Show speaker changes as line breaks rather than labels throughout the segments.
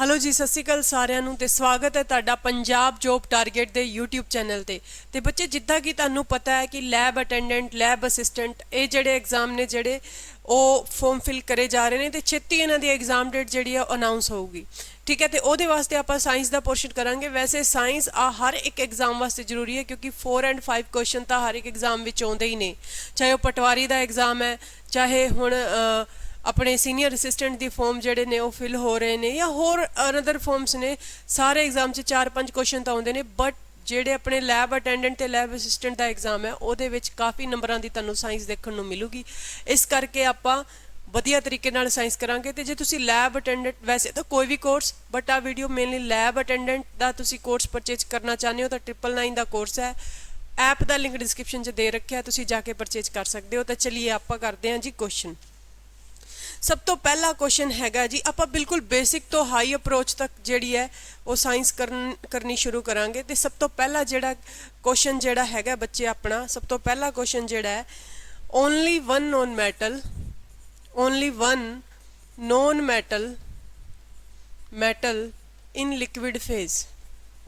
Hello जी, सत श्री अकाल सारिਆਂ ਨੂੰ ਤੇ ਸਵਾਗਤ ਹੈ ਤੁਹਾਡਾ ਪੰਜਾਬ ਜੋਬ ਟਾਰਗੇਟ ਦੇ YouTube ਚੈਨਲ ਤੇ ਬੱਚੇ ਜਿੱਦਾਂ ਕਿ ਤੁਹਾਨੂੰ ਪਤਾ ਹੈ ਕਿ ਲੈਬ ਅਟੈਂਡੈਂਟ ਲੈਬ ਅਸਿਸਟੈਂਟ ਇਹ ਜਿਹੜੇ ਐਗਜ਼ਾਮ ਨੇ ਜਿਹੜੇ ਉਹ ਫਾਰਮ ਫਿਲ ਕਰੇ ਜਾ ਰਹੇ ਨੇ ਤੇ ਛੇਤੀ ਇਹਨਾਂ ਦੀ ਐਗਜ਼ਾਮ ਡੇਟ ਜਿਹੜੀ ਆ ਅਨਾਉਂਸ ਹੋਊਗੀ। ठीक है, तो ਉਹਦੇ ਵਾਸਤੇ ਆਪਾਂ ਸਾਇੰਸ ਦਾ ਪੋਰਸ਼ਨ ਕਰਾਂਗੇ। ਵੈਸੇ ਸਾਇੰਸ ਆ ਹਰ ਇੱਕ ਐਗਜ਼ਾਮ ਵਾਸਤੇ ਜ਼ਰੂਰੀ ਹੈ ਕਿਉਂਕਿ 4 ਐਂਡ 5 ਕੁਐਸਚਨ ਤਾਂ ਹਰ ਇੱਕ ਐਗਜ਼ਾਮ ਵਿੱਚ ਆਉਂਦੇ ਹੀ ਨੇ, ਚਾਹੇ ਉਹ ਪਟਵਾਰੀ ਦਾ ਐਗਜ਼ਾਮ ਹੈ, ਚਾਹੇ ਹੁਣ अपने सीनियर असिस्टेंट की फॉर्म जोड़े ने फिल हो रहे हैं या होर अनदर फॉर्म्स ने। सारे एग्जाम 4-5 क्वेश्चन तो आते हैं, बट ਜਿਹੜੇ ਆਪਣੇ ਲੈਬ ਅਟੈਂਡੈਂਟ ਤੇ ਲੈਬ ਅਸਿਸਟੈਂਟ ਦਾ ਐਗਜ਼ਾਮ ਹੈ ਉਹਦੇ ਵਿੱਚ ਕਾਫੀ ਨੰਬਰਾਂ ਦੀ ਤੁਹਾਨੂੰ ਸਾਇੰਸ ਦੇਖਣ ਨੂੰ ਮਿਲੂਗੀ। ਇਸ ਕਰਕੇ ਆਪਾਂ ਵਧੀਆ ਤਰੀਕੇ ਨਾਲ ਸਾਇੰਸ ਕਰਾਂਗੇ। ਤੇ ਜੇ ਤੁਸੀਂ ਲੈਬ ਅਟੈਂਡੈਂਟ ਵੈਸੇ ਤਾਂ ਕੋਈ ਵੀ ਕੋਰਸ, ਬਟ ਆ ਵੀਡੀਓ ਮੇਨਲੀ ਲੈਬ ਅਟੈਂਡੈਂਟ ਦਾ ਤੁਸੀਂ ਕੋਰਸ ਪਰਚੇਜ ਕਰਨਾ ਚਾਹੁੰਦੇ ਹੋ ਤਾਂ 999 ਦਾ ਕੋਰਸ ਹੈ। ਐਪ ਦਾ ਲਿੰਕ ਡਿਸਕ੍ਰਿਪਸ਼ਨ 'ਚ ਦੇ ਰੱਖਿਆ, ਤੁਸੀਂ ਜਾ ਕੇ ਪਰਚੇਜ ਕਰ ਸਕਦੇ ਹੋ। ਤਾਂ ਚਲਿਏ ਆਪਾਂ ਕਰਦੇ ਹਾਂ ਜੀ ਕੁਐਸਚਨ। सब तो पहला क्वेश्चन हैगा जी, आप बिल्कुल बेसिक तो हाई अप्रोच तक जिहड़ी है वो साइंस करनी शुरू करांगे। तो सब तो पहला जिहड़ा क्वेश्चन जिहड़ा हैगा बच्चे अपना सब तो पहला क्वेश्चन जिहड़ा है, only one non metal in liquid phase.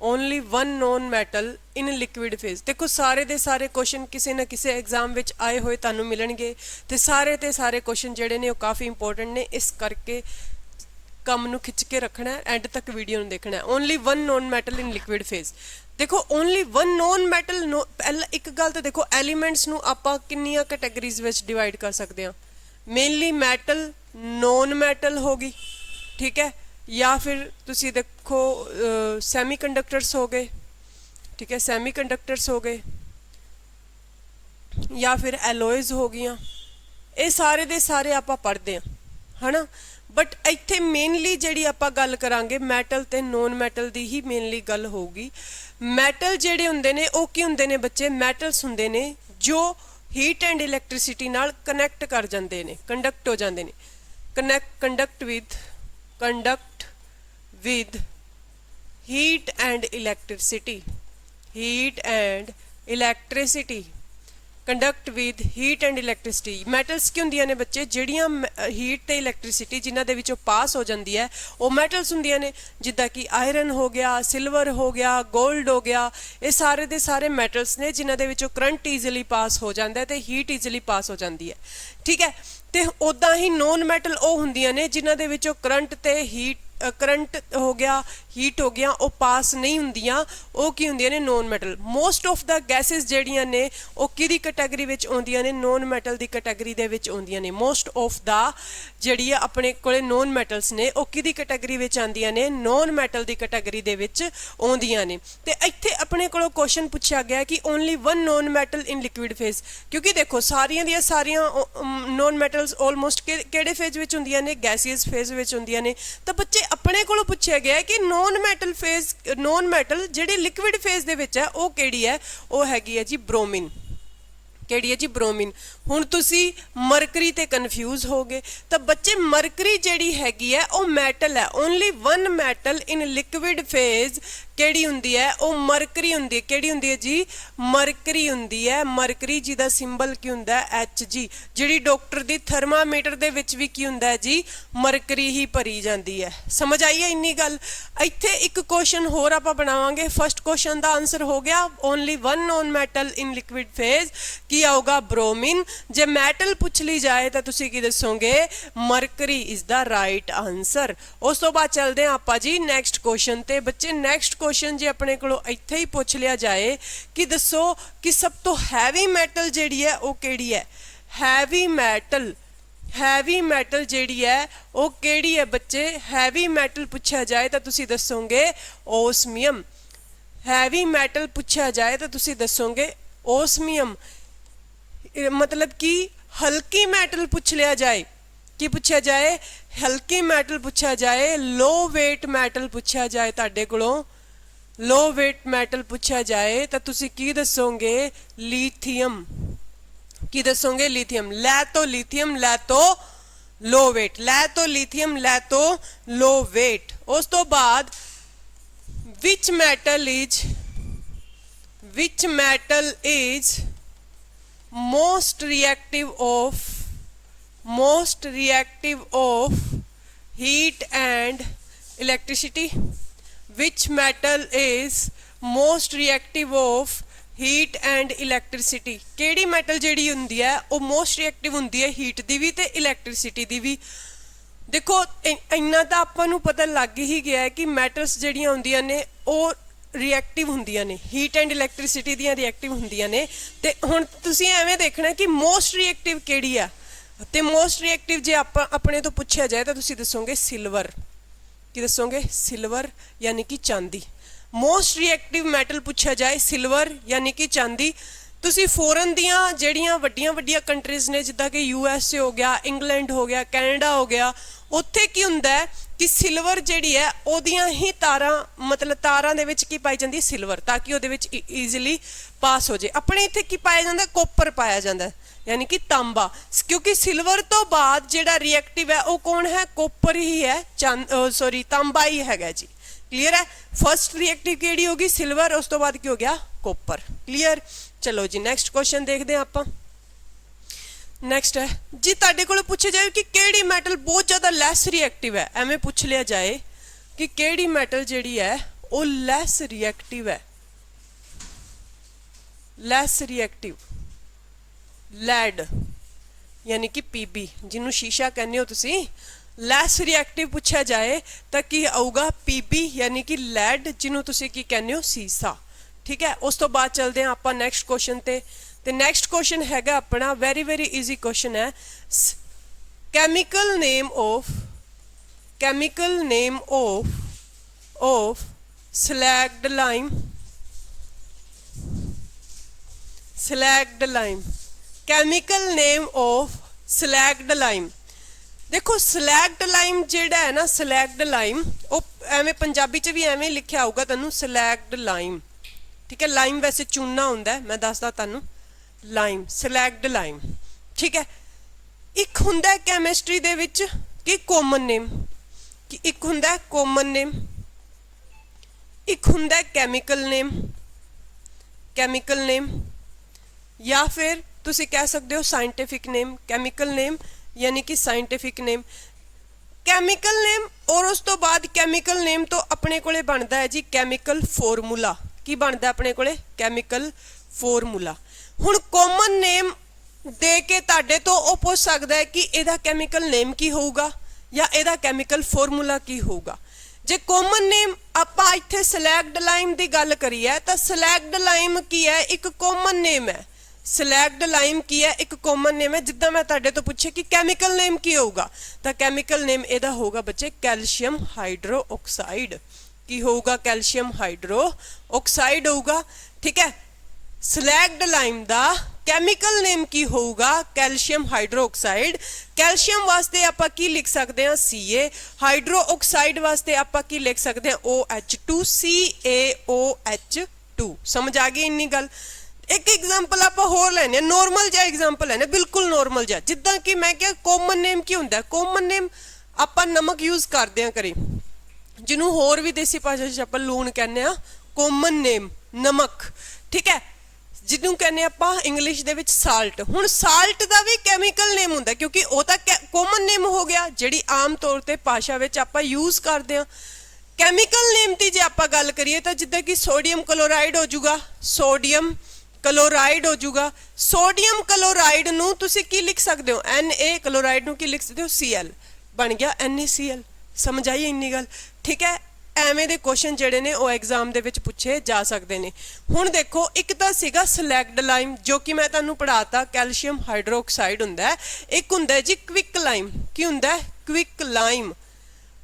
Only one non metal in liquid phase. देखो सारे दे सारे क्वेश्चन किसी न किसी एग्जाम विच आए हुए तुहानूं मिलणगे ते सारे क्वेश्चन जिहड़े ने वो काफ़ी इंपोर्टेंट ने। इस करके काम नूं खिच के रखना है, एंड तक वीडियो नूं देखना है। Only one non metal in liquid phase. देखो ओनली वन नॉन मैटल पहला एक गल तो देखो एलीमेंट्स नूं आपां किन्नियां कैटेगरीज विच डिवाइड कर सकते हैं। मेनली मैटल नॉन मैटल होगी, ठीक है, या फिर तुसी देखो सैमी कंडक्टर्स हो गए, ठीक है, सैमी कंडक्टर्स हो गए, या फिर एलोइज हो गई। ये सारे दे सारे आपां पढ़ते हैं, है ना। बट इत्थे मेनली जिहड़ी आपां गल करांगे मैटल ते नॉन मैटल दी ही मेनली गल होगी। मैटल जिहड़े हुंदे ने वो की हुंदे ने बच्चे, मैटल्स हुंदे ने जो हीट एंड इलैक्ट्रिसिटी नाल कनैक्ट कर जांदे ने, कंडक्ट हो जांदे ने। Conduct with heat and electricity, conduct with heat and electricity। Metals की हुंदियां ने बच्चे जिहड़ियां हीट ते इलैक्ट्रिसिटी जिन्हां दे विचों पास हो जांदी है वो मैटल्स हुंदियां ने, जिद्दां कि आयरन हो गया, सिल्वर हो गया, गोल्ड हो गया। ये सारे दे सारे मैटल्स ने जिन्हां दे विचों करंट ईजिली पास हो जाता है ते हीट ईजिली पास हो जाती है, ठीक है। तो उदां ही नॉन मैटल वो हुंदियां ने जिन्हां दे विचों करंट ते हीट करंट हो गया, हीट हो गया, वो पास नहीं हुंदियां, वो की हुंदियां ने non metal. Most of the gases जिहड़ियां ने वो किहदी कैटेगरी विच आउंदियां ने, नॉन मैटल दी कैटेगरी दे विच आउंदियां ने। मोस्ट ऑफ द जिहड़ी अपने कोले नॉन मैटल्स ने वो किहदी कैटेगरी विच आंदियां ने, नॉन मैटल दी कैटेगरी दे विच आउंदियां ने। ते इत्थे अपने कोलों क्वेश्चन पूछा गया कि only one non metal in liquid phase, क्योंकि देखो सारियां दियां सारियां नॉन मैटल्स ऑलमोस्ट किहड़े फेज विच हुंदियां ने, गैसियस फेज विच हुंदियां ने। तो बच्चे अपने कोलों पूछा गया कि नॉन मैटल जिहड़ी लिक्विड फेज दे विच है वो किहड़ी है, वो हैगी है जी ब्रोमीन। किहड़ी है जी ब्रोमीन। हुण तुसी मरकरी ते कन्फ्यूज हो गए, तो बच्चे मरकरी जिहड़ी हैगी है वो मैटल है। Only one metal in liquid phase किहड़ी हुंदी है, वो मरकरी हुंदी है। किहड़ी हुंदी है जी, मरकरी हुंदी है। मरकरी जी दा सिंबल की हुंदा है Hg। जिहड़ी डॉक्टर दी थर्मामीटर दे विच भी की हुंदा है जी, मरकरी ही भरी जाती है। समझ आई है इन्नी गल। इत्थे एक क्वेश्चन होर आपां बनावांगे। फर्स्ट क्वेश्चन दा आंसर हो गया only one non metal in liquid phase, की आऊगा ब्रोमीन। जे मैटल पूछ ली जाए तो तुसी की दसोगे, mercury is the right answer. उस तो बाद चलते हैं आपां जी नैक्सट क्वेश्चन ते। बच्चे नैक्सट क्वेश्चन जे अपने कोलों इत्थे ही पूछ लिया जाए कि दसो कि सब तो हैवी मैटल जिहड़ी है वो किहड़ी है। हैवी मैटल जिहड़ी है वो किहड़ी है बच्चे। हैवी मैटल पूछा जाए तो तुसी दसोगे ओस्मियम। हैवी मैटल पूछा जाए तो तुसी दसोगे ओस्मियम। मतलब कि हल्की मैटल पूछ लिया जाए, कि पूछा जाए हल्की मैटल पूछा जाए, लो वेट मैटल पूछा जाए तुहाडे कोलों, लो वेट मैटल पूछा जाए तो तुसी की दसोगे लिथियम। की दसोगे लिथियम। लै तो लिथियम, लै तो लो वेट, लै तो लिथियम, लै तो लो वेट। उस तो बाद विच metal is most reactive of heat and electricity. Which metal is most reactive of heat and electricity? केड़ी मैटल जिहड़ी हुंदी है वो मोस्ट रिएक्टिव हुंदी है हीट दी भी ते इलैक्ट्रिसिटी दी भी? देखो इन्ना तो आपां नूं पता लग ही गया है कि मैटल्स जिहड़ियां हुंदियां ने वो रिएक्टिव हुंदियां ने, हीट एंड इलैक्ट्रिसिटी दियां रिएक्टिव हुंदियां ने। ते हुण तुसीं एवें देखना कि मोस्ट रिएक्टिव केड़ी आ, ते मोस्ट रिएक्टिव जे आपां अपने तो पुछया जाए तो तुसीं दसोगे सिल्वर। की दसोगे? सिल्वर यानी कि चांदी। मोस्ट रिएक्टिव मैटल पूछा जाए सिल्वर यानी कि चांदी। तुसी फॉरन दियां ਜਿਹੜੀਆਂ ਵੱਡੀਆਂ कंट्रीज ने जिद्दां कि USA हो गया, इंग्लैंड हो गया, कैनेडा हो गया, उत्थे की हुंदा है कि सिल्वर ਜਿਹੜੀ है ओदियां ही तारां मतलब तारां दे विच की पाई जांदी सिल्वर, ताकि ओदे विच ईजीली पास हो जाए। अपने इत्थे की पाया जांदा? कॉपर पाया जांदा यानी कि तांबा, क्योंकि सिल्वर तो बाद ਜਿਹੜਾ रिएक्टिव है वो कौन है? कॉपर ही है, तांबा ही हैगा जी। क्लीयर है? फर्स्ट रिएक्टिव केड़ी होगी? सिल्वर, उस तो बाद की हो गया? कॉपर। क्लीयर? चलो जी नेक्स्ट क्वेश्चन देखते हैं आप। नेक्स्ट है जी, तुहाडे कोल पूछे जाए कि केड़ी मैटल बहुत ज्यादा लैस रिएक्टिव है, एवें पूछ लिया जाए कि केड़ी मैटल जिहड़ी है वो लैस रिएक्टिव है। लैस रिएक्टिव लैड यानी कि पीबी, जिन्हों शीशा कहने हो तुसी, लैस रिएक्टिव पूछा जाए तो की आऊगा? पीबी यानी कि लैड, जिन्हों तुसी की कहने हो? सीसा। ठीक है, उस तो बाद चलते हैं आप नैक्सट क्वेश्चन ते नैक्सट क्वेश्चन हैगा अपना वेरी ईजी क्वेश्चन है। Chemical name of slagged lime. Chemical name of slagged lime. देखो स्लैग्ड लाइम जेड़ा है ना, स्लैग्ड लाइम वो एवें पंजाबी च भी एवें लिखिया होगा तुहानू, स्लैग्ड लाइम। ठीक है, लाइम वैसे चूना हुंदा है, मैं दसदा तुहानू लाइम, स्लैग्ड लाइम। ठीक है, एक हुंदा है कैमिस्ट्री दे विच कि कॉमन नेम, कि एक हुंदा है कॉमन नेम, एक हुंदा है केमिकल नेम, या फिर तुसी कह सकते हो साइंटिफिक नेम। केमिकल नेम यानी कि साइंटिफिक नेम, केमिकल नेम, और उस तो बाद केमिकल नेम तो अपने कोले बनता है जी केमिकल फॉर्मूला। की बनता है अपने कोले? Chemical formula. हुण कॉमन नेम दे के तुहाडे तो वो पूछ सकता है कि इहदा केमिकल नेम की होगा या इहदा केमिकल फॉर्मूला की होगा। जे कॉमन नेम आपां इत्थे स्लैग्ड लाइम की गल करिए तो स्लैग्ड लाइम की है? एक कॉमन नेम है। स्लैग्ड लाइम की है? एक कॉमन नेम है। जिद्दां मैं तुहाडे तो पूछे कि केमिकल नेम की होगा, तो केमिकल नेम इहदा होगा बच्चे कैल्शियम हाइड्रोक्साइड। की होगा? कैल्शियम हाइड्रोक्साइड होगा। ठीक है, स्लैग्ड लाइम दा केमिकल नेम की होगा? Calcium hydroxide. कैल्शियम वास्ते आपां की लिख सकते हैं? Ca। हाइड्रोक्साइड वास्ते आपां की लिख सकते हैं? OH2, CaOH2। समझ आ गई इन्नी गल? एक एग्जाम्पल आप होर लेने, नॉर्मल जा एग्जाम्पल लेने, बिल्कुल नॉर्मल जा, जिद्दां कि मैं क्या कॉमन नेम की हुंदा है? कॉमन नेम आपां नमक यूज करते हैं करी, जिन्हों होर भी देसी भाषा च आपां लूण कहने आ, कॉमन नेम नमक। ठीक है, जिन्हों कहने आपां इंग्लिश दे विच साल्ट। हुण साल्ट दा भी केमिकल नेम हुंदा, क्योंकि वो तो कॉमन नेम हो गया जिहड़ी आम तौर ते भाषा विच आपां यूज करते हैं। केमिकल नेम की जे आपां गल करिए तो जिद्दां कि सोडियम क्लोराइड हो जाऊगा, सोडियम क्लोराइड हो जाऊगा। सोडियम क्लोराइड नूं तुसी की लिख सकते हो? Na। क्लोराइड नूं की लिख सकते हो? Cl। बन गया NaCl। समझ आई इन्नी गल? ठीक है, एवें दे क्वेश्चन जिहड़े ने वो एग्जाम दे विच पूछे जा सकते हैं। हुण देखो एक तो सीगा स्लैग्ड लाइम जो कि मैं तुहानूं पढ़ाता कैल्शियम हाइड्रोक्साइड हुंदा है, एक हुंदा है जी क्विक लाइम। की हुंदा है? Quick lime.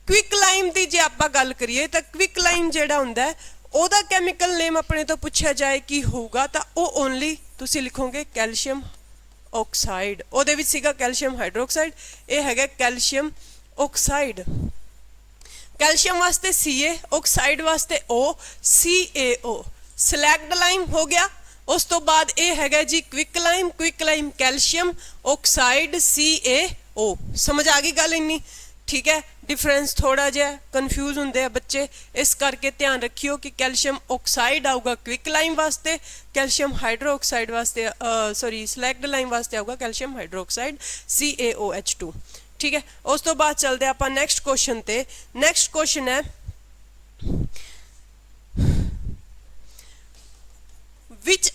क्विक लाइम की जे आपां गल करिए तो क्विक लाइम जिहड़ा हुंदा है ओदा केमिकल नेम अपने तो पूछा जाए कि होगा तो वो ओनली तुसी लिखोगे कैल्शियम ऑक्साइड। ओदे विच सीगा कैल्शियम हाइड्रोक्साइड, ये हैगा कैल्शियम ऑक्साइड। कैल्शियम वास्ते Ca, ऑक्साइड वास्ते O, CaO। स्लैग्ड लाइम हो गया। उस तो बाद ये हैगा जी quicklime calcium oxide CaO। समझ आ गई गल इन्नी? ठीक है, डिफरेंस थोड़ा जिहा कन्फ्यूज होंगे बच्चे, इस करके ध्यान रखियो कि कैल्शियम ऑक्साइड आऊगा क्विक लाइम वास्ते, कैल्शियम हाइड्रोक्साइड वास्ते स्लैग्ड लाइम वास्ते आऊगा कैल्शियम हाइड्रोक्साइड CaOH2। ठीक है, उस तो बाद चलते आप नैक्सट क्वेश्चन ते। नैक्सट क्वेश्चन है which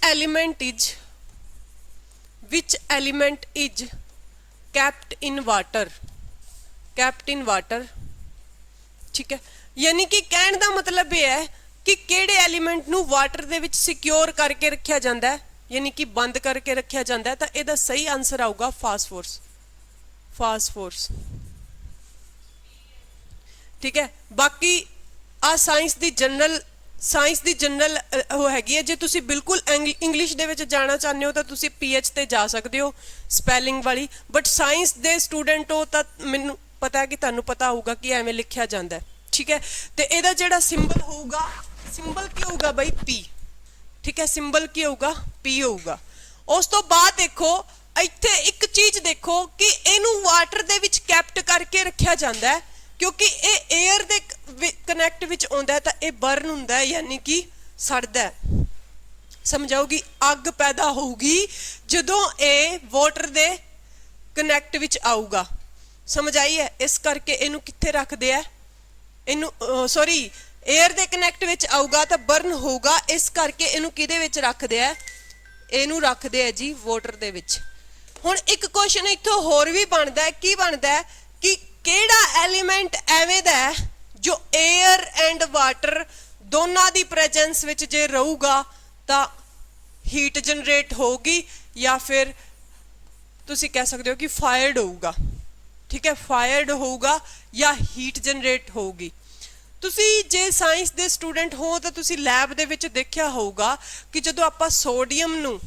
element is kept in water, kept in water। ठीक है, यानी कि कहने का मतलब यह है कि किहड़े एलीमेंट नू वाटर दे विच सिक्योर करके रखा जाता है, यानी कि बंद करके रखा जाता है, तो इसका सही आंसर आऊगा फास्फोरस, फास्फोरस। ठीक है, बाकी आ साइंस दी जनरल वो हैगी है। जे तुसी बिल्कुल इंग्लिश दे विच जाना चाहते हो तो तुसी PH ते जा सकते हो स्पैलिंग वाली, बट साइंस दे स्टूडेंट हो तो मैनू पता है कि तुहानू पता होगा कि एवें लिखा जाता है। ठीक है, तो ਇਹਦਾ ਜਿਹੜਾ सिंबल होगा, सिंबल की होगा भाई P। ठीक है, सिंबल की होगा P होगा। उस तो बाद देखो ਇੱਥੇ एक चीज देखो कि ਇਹਨੂੰ वाटर ਦੇ ਵਿੱਚ कैप्ट करके रखा जाता है, क्योंकि ये एयर दे कनैक्ट विच आउंदा है तो ये बर्न हुंदा है, यानी कि सड़दा है। समझाओगी, अग पैदा होगी जदों ये वाटर दे कनैक्ट विच आऊगा। समझ आई है? इस करके इनू कित्थे रखदे है, इनू सॉरी एयर दे कनैक्ट विच आऊगा तो बर्न होगा, इस करके इनू किहदे विच रखदे है, इनू रखदे है जी वाटर दे विच। हुण एक क्वेश्चन इत्थों होर भी बनदा है, की बनदा है कि किहड़ा एलीमेंट एवें दा है जो एयर एंड वाटर दोनों की प्रेजेंस विच जे रहूगा तो हीट जनरेट होगी, या फिर तुसी कह सकते हो कि फायर्ड होगा। ठीक है, फायर्ड होगा या हीट जनरेट होगी। तुसी जे साइंस दे स्टूडेंट हो तो तुसी लैब दे विच देखिया होगा कि जदों आपां सोडियम नू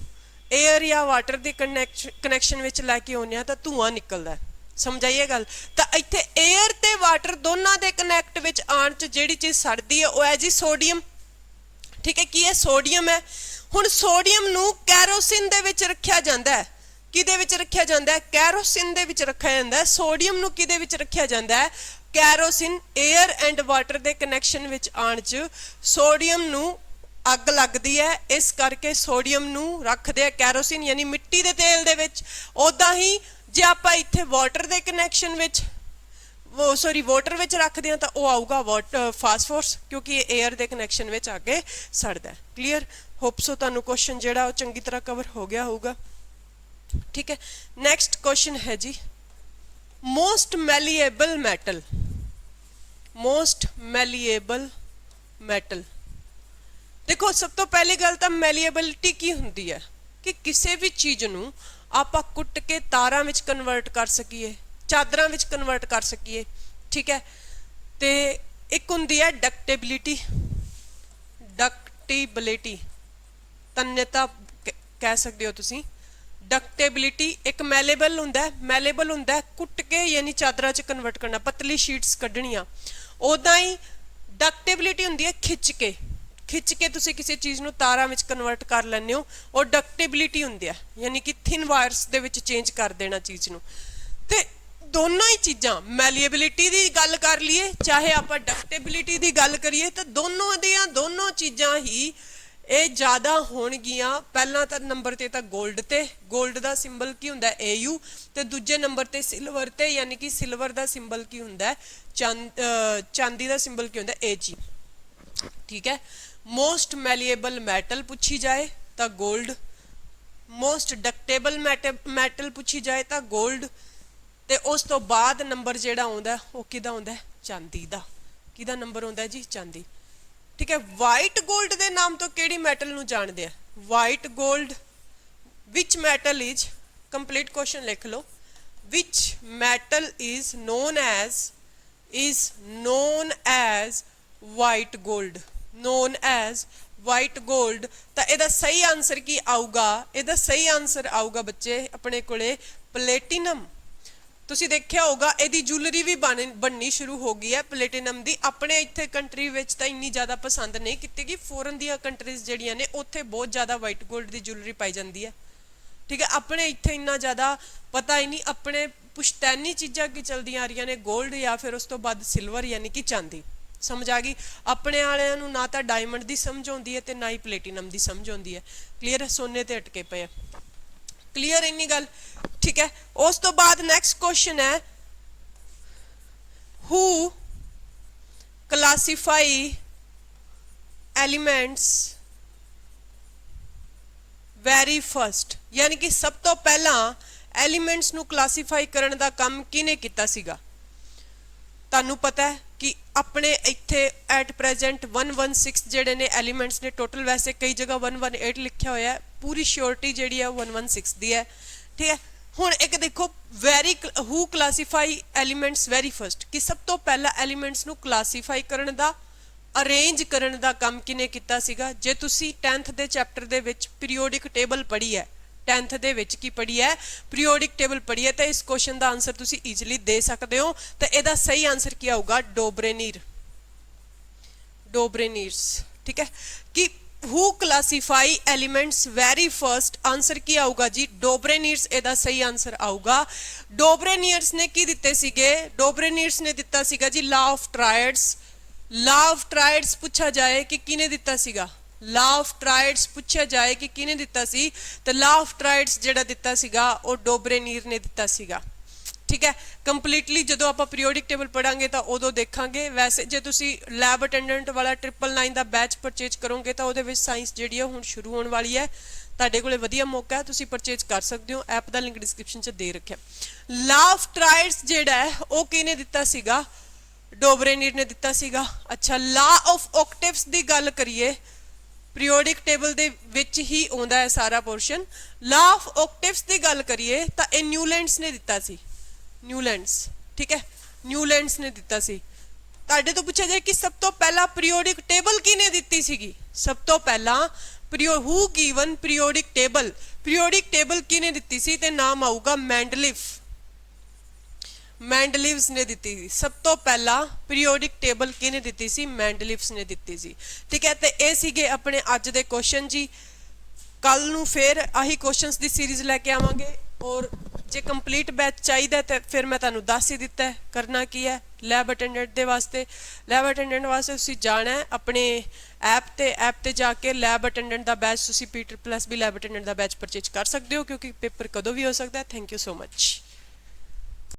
एयर या वाटर के कनैक्शन विच लैके आउंदे आ तां धुआं निकलदा है। समझाइए गल, तो इत्थे एयर ते वाटर दोनों के कनैक्ट विच आण च जिहड़ी चीज़ सड़दी है वो है जी सोडियम। ठीक है, की है सोडियम है। हुण सोडियम नू कैरोसिन दे विच रखिया जांदा है, किहदे विच रखिया जांदा है, कैरोसिन दे विच रखिया जांदा है। सोडियम नू किहदे विच रखिया जांदा है, कैरोसिन। एयर एंड वाटर के कनैक्शन विच आण च सोडियम नू अग लगदी है, इस करके सोडियम नू रखदे है कैरोसिन, यानी मिट्टी दे तेल दे विच। उदां ही जे आपां इत्थे water they connection which sorry water which रखदे हां तां ओह आऊगा फास्फोरस, क्योंकि एयर दे कनैक्शन विच आके सड़दा है। क्लीयर, होप सो तुहानू क्वेश्चन जिहड़ा ओह चंगी तरह कवर हो गया होगा। ठीक है, नैक्सट क्वेश्चन है जी most malleable metal, most malleable metal. देखो सब तो पहली गल तो मैलिएबिलिटी की हुंदी है कि किसी भी चीज़ नू आपां कुट के तारां विच कन्वर्ट कर सकीए, चादरां विच कन्वर्ट कर सकीए। ठीक है, ते एक हुंदी है डक्टेबिलिटी, डक्टिबिलिटी तन्यता कह सकते हो तुसी। डक्टेबिलिटी एक मैलेबल हुंदा है, मैलेबल हुंदा है कुट के यानी चादरां च कन्वर्ट करना, पतली शीट्स कड्ढणियां। उदां ही डक्टेबिलिटी हुंदी है खिच के तुसी किसी चीज़ नू तारां विच कन्वर्ट कर लैंदे हो, और डक्टेबिलिटी हुंदी है यानी कि thin wires they which change कर देना चीज़ नू। ते दोनों ही चीज़ां मैलिएबिलिटी की गल कर लीए चाहे आपां डक्टेबिलिटी की गल करिए, तो दोनों चीज़ां ही ये ज़्यादा होणगियां। पहला तो नंबर ते तो गोल्ड का सिंबल की हुंदा है AU, ते दूजे नंबर ते सिल्वर ते यानी कि सिल्वर का सिंबल की हुंदा है चांदी का सिंबल की हुंदा है AG। ठीक है, मोस्ट मैलिएबल मैटल पूछी जाए तो गोल्ड, मोस्ट डक्टेबल मैटल पूछी जाए तो गोल्ड, ते उस तो बाद नंबर जिहड़ा आउंदा है वो किहदा आउंदा है, चांदी दा। किहदा नंबर आउंदा है जी, चांदी। ठीक है, वाइट गोल्ड के नाम तो किहड़ी मैटल नू जाणदे आ, white gold. Which metal is, complete question लिख लो, which metal is known as white gold, known as white gold. तो यदा सही आंसर की आऊगा, यदा सही आंसर आऊगा बच्चे अपने कोले प्लेटिनम। तुसी देखिया होगा यदी ज्वेलरी भी बननी शुरू हो गई है प्लेटिनम की। अपने इत्थे कंट्री विच तां इन्नी ज़्यादा पसंद नहीं की, फॉरन दी कंट्रीज जिहड़ियां ने उत्थे बहुत ज़्यादा वाइट गोल्ड की ज्वेलरी पाई जाती है। ठीक है, अपने इत्थे इन्ना ज़्यादा पता ही नहीं। अपने पुश्तैनी चीज़ां की चलदियां आ रही ने, गोल्ड या फिर उस तो बाद सिल्वर यानी कि चांदी। समझ आ गई? अपने वालियां नूं ना तो डायमंड की समझ आउंदी है ते ना ही प्लेटिनम की समझ आउंदी है। क्लीयर है, सोने ते अटके पे। क्लीयर इन्नी गल? ठीक है, उस तो बाद नैक्सट क्वेश्चन है who classify elements very first, यानी कि सब तो पहला एलिमेंट्स ਨੂੰ ਕਲਾਸੀਫਾਈ ਕਰਨ ਦਾ ਕੰਮ ਕਿਹਨੇ ਕੀਤਾ ਸੀਗਾ। ਤੁਹਾਨੂੰ ਪਤਾ ਹੈ ਕਿ ਆਪਣੇ ਇੱਥੇ ਐਟ ਪ੍ਰੈਜ਼ੈਂਟ 116 ਜਿਹੜੇ ਨੇ ਐਲੀਮੈਂਟਸ ਨੇ ਟੋਟਲ, ਵੈਸੇ ਕਈ ਜਗ੍ਹਾ 118 ਲਿਖਿਆ ਹੋਇਆ ਹੈ, ਪੂਰੀ ਸ਼ੋਰਟੀ ਜਿਹੜੀ ਹੈ 116 ਦੀ ਹੈ, ਠੀਕ ਹੈ। ਹੁਣ ਇੱਕ ਦੇਖੋ ਹੂ ਕਲਾਸੀਫਾਈ ਐਲੀਮੈਂਟਸ ਵੈਰੀ ਫਸਟ, ਕਿ ਸਭ ਤੋਂ ਪਹਿਲਾਂ ਐਲੀਮੈਂਟਸ ਨੂੰ ਕਲਾਸੀਫਾਈ ਕਰਨ ਦਾ, ਅਰੇਂਜ ਕਰਨ ਦਾ ਕੰਮ ਕਿਹਨੇ ਕੀਤਾ ਸੀਗਾ। ਜੇ ਤੁਸੀਂ 10th ਦੇ ਚੈਪਟਰ ਦੇ ਵਿੱਚ ਪੀਰੀਓਡਿਕ ਟੇਬਲ ਪੜ੍ਹੀ ਹੈ, 10th ਦੇ ਵਿੱਚ ਕੀ ਪੜ੍ਹੀ ਹੈ, ਪੀਰੀਓਡਿਕ ਟੇਬਲ ਪੜ੍ਹੀ ਹੈ, ਤਾਂ ਇਸ ਕੁਐਸਚਨ ਦਾ ਆਨਸਰ ਤੁਸੀਂ ਈਜ਼ੀਲੀ ਦੇ ਸਕਦੇ ਹੋ। ਤਾਂ ਇਹਦਾ ਸਹੀ ਆਨਸਰ ਕੀ ਆਊਗਾ, ਡੋਬਰੇਨੀਰ, ਡੋਬਰੇਨੀਰਸ, ਠੀਕ ਹੈ। ਕਿ ਹੂ classify elements very first, answer ਕੀ ਆਊਗਾ ਜੀ, ਡੋਬਰੇਨੀਰਸ ਇਹਦਾ ਸਹੀ ਆਨਸਰ ਆਊਗਾ। ਡੋਬਰੇਨੀਰਸ ਨੇ ਕੀ ਦਿੱਤੇ ਸੀਗੇ, ਡੋਬਰੇਨੀਰਸ ਨੇ ਦਿੱਤਾ ਸੀਗਾ ਜੀ ਲਾ ਆਫ ਟਰਾਇਡਸ। ਲਾ ਆਫ ਟਰਾਇਡਸ ਪੁੱਛਿਆ ਜਾਏ ਕਿ ਕਿਹਨੇ ਦਿੱਤਾ ਸੀਗਾ, ਲਾ ਆਫ ਟਰਾਇਡਸ ਪੁੱਛਿਆ ਜਾਏ ਕਿ ਕਿਹਨੇ ਦਿੱਤਾ ਸੀ, ਤਾਂ ਲਾ ਆਫ ਟਰਾਇਡਸ ਜਿਹੜਾ ਦਿੱਤਾ ਸੀਗਾ ਉਹ ਡੋਬਰੇਨੀਰ ਨੇ ਦਿੱਤਾ ਸੀਗਾ, ਠੀਕ ਹੈ। ਕੰਪਲੀਟਲੀ ਜਦੋਂ ਆਪਾਂ ਪੀਰੀਓਡਿਕ ਟੇਬਲ ਪੜਾਂਗੇ ਤਾਂ ਉਦੋਂ ਦੇਖਾਂਗੇ। ਵੈਸੇ ਜੇ ਤੁਸੀਂ ਲੈਬ ਅਟੈਂਡੈਂਟ ਵਾਲਾ 999 ਦਾ ਬੈਚ ਪਰਚੇਜ ਕਰੋਗੇ ਤਾਂ ਉਹਦੇ ਵਿੱਚ ਸਾਇੰਸ ਜਿਹੜੀ ਹੈ ਹੁਣ ਸ਼ੁਰੂ ਹੋਣ ਵਾਲੀ ਹੈ, ਤੁਹਾਡੇ ਕੋਲੇ ਵਧੀਆ ਮੌਕਾ ਹੈ, ਤੁਸੀਂ ਪਰਚੇਜ ਕਰ ਸਕਦੇ ਹੋ। ਐਪ ਦਾ ਲਿੰਕ ਡਿਸਕ੍ਰਿਪਸ਼ਨ 'ਚ ਦੇ ਰੱਖਿਆ। ਲਾ ਆਫ ਟਰਾਇਡਸ ਜਿਹੜਾ ਹੈ ਉਹ ਕਿਹਨੇ ਦਿੱਤਾ ਸੀਗਾ, ਡੋਬਰੇਨੀਰ ਨੇ ਦਿੱਤਾ ਸੀਗਾ। ਅੱਛਾ, ਲਾ ਆਫ ਓਕਟੇਵਸ ਦੀ ਗੱਲ ਕਰੀਏ, ਪੀਰੀਓਡਿਕ ਟੇਬਲ ਦੇ ਵਿੱਚ ਹੀ ਆਉਂਦਾ ਹੈ ਸਾਰਾ ਪੋਰਸ਼ਨ। ਲਾ ਆਫ ਓਕਟੇਵਸ ਦੀ ਗੱਲ ਕਰੀਏ ਤਾਂ ਇਹ ਨਿਊਲੈਂਡਸ ਨੇ ਦਿੱਤਾ ਸੀ, ਨਿਊਲੈਂਡਸ, ਠੀਕ ਹੈ, ਨਿਊਲੈਂਡਸ ਨੇ ਦਿੱਤਾ ਸੀ। ਤੁਹਾਡੇ ਤੋਂ ਪੁੱਛਿਆ ਜਾਏ ਕਿ ਸਭ ਤੋਂ ਪਹਿਲਾਂ ਪੀਰੀਓਡਿਕ ਟੇਬਲ ਕਿਹਨੇ ਦਿੱਤੀ ਸੀਗੀ, ਸਭ ਤੋਂ ਪਹਿਲਾਂ who given periodic table, periodic table ਕਿਹਨੇ ਦਿੱਤੀ ਸੀ, ਤੇ ਨਾਮ ਆਊਗਾ ਮੈਂਡਲਿਵ, ਮੈਂਡਲਿਵਸ ਨੇ ਦਿੱਤੀ ਸੀ। ਸਭ ਤੋਂ ਪਹਿਲਾਂ ਪੀਰੀਓਡਿਕ ਟੇਬਲ ਕਿਹਨੇ ਦਿੱਤੀ ਸੀ, ਮੈਂਡਲਿਵਸ ਨੇ ਦਿੱਤੀ ਸੀ, ਠੀਕ ਹੈ। ਤੇ ਇਹ ਸੀਗੇ ਆਪਣੇ ਅੱਜ ਦੇ ਕੁਐਸਚਨ ਜੀ। ਕੱਲ ਨੂੰ ਫੇਰ ਆਹੀ ਕੁਐਸਚਨਸ ਦੀ ਸੀਰੀਜ਼ ਲੈ ਕੇ ਆਵਾਂਗੇ, ਔਰ ਜੇ ਕੰਪਲੀਟ ਬੈਚ ਚਾਹੀਦਾ ਤਾਂ ਫਿਰ ਮੈਂ ਤੁਹਾਨੂੰ ਦੱਸ ਹੀ ਦਿੱਤਾ ਕਰਨਾ ਕੀ ਹੈ। ਲੈਬ ਅਟੈਂਡੈਂਟ ਦੇ ਵਾਸਤੇ, ਲੈਬ ਅਟੈਂਡੈਂਟ ਵਾਸਤੇ ਤੁਸੀਂ ਜਾਣਾ ਹੈ ਆਪਣੇ ਐਪ ਤੇ ਜਾ ਕੇ ਲੈਬ ਅਟੈਂਡੈਂਟ ਦਾ ਬੈਚ ਤੁਸੀਂ P++ ਲੈਬ ਅਟੈਂਡੈਂਟ ਦਾ ਬੈਚ ਪਰਚੇਜ ਕਰ ਸਕਦੇ ਹੋ, ਕਿਉਂਕਿ ਪੇਪਰ ਕਦੋਂ ਵੀ ਹੋ ਸਕਦਾ ਹੈ। Thank you so much.